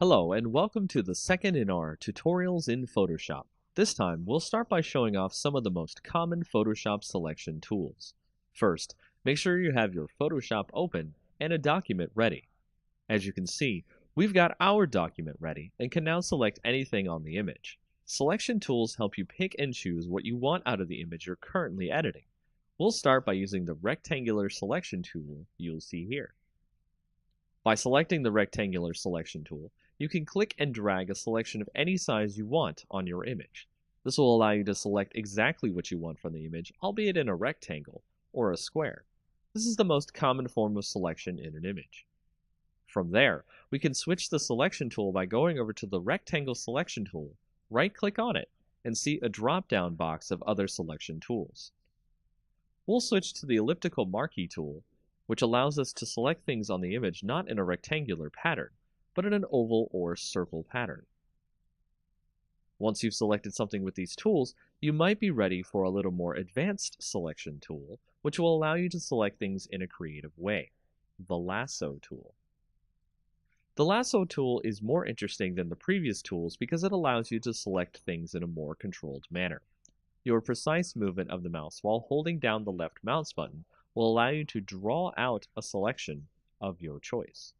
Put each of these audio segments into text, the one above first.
Hello and welcome to the second in our tutorials in Photoshop. This time we'll start by showing off some of the most common Photoshop selection tools. First, make sure you have your Photoshop open and a document ready. As you can see, we've got our document ready and can now select anything on the image. Selection tools help you pick and choose what you want out of the image you're currently editing. We'll start by using the rectangular selection tool you'll see here. By selecting the rectangular selection tool, you can click and drag a selection of any size you want on your image. This will allow you to select exactly what you want from the image, albeit in a rectangle or a square. This is the most common form of selection in an image. From there, we can switch the selection tool by going over to the rectangle selection tool, right-click on it, and see a drop-down box of other selection tools. We'll switch to the elliptical marquee tool, which allows us to select things on the image not in a rectangular pattern, but in an oval or circle pattern. Once you've selected something with these tools, you might be ready for a little more advanced selection tool, which will allow you to select things in a creative way, the Lasso tool. The Lasso tool is more interesting than the previous tools because it allows you to select things in a more controlled manner. Your precise movement of the mouse while holding down the left mouse button will allow you to draw out a selection of your choice.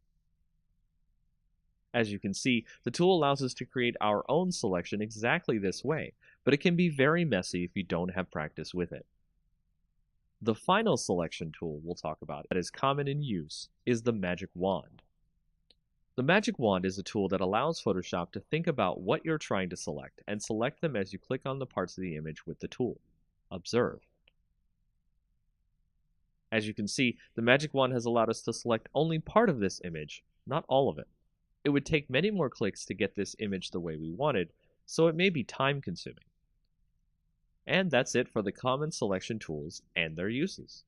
As you can see, the tool allows us to create our own selection exactly this way, but it can be very messy if you don't have practice with it. The final selection tool we'll talk about that is common in use is the magic wand. The magic wand is a tool that allows Photoshop to think about what you're trying to select and select them as you click on the parts of the image with the tool. Observe. As you can see, the magic wand has allowed us to select only part of this image, not all of it. It would take many more clicks to get this image the way we wanted, so it may be time-consuming. And that's it for the common selection tools and their uses.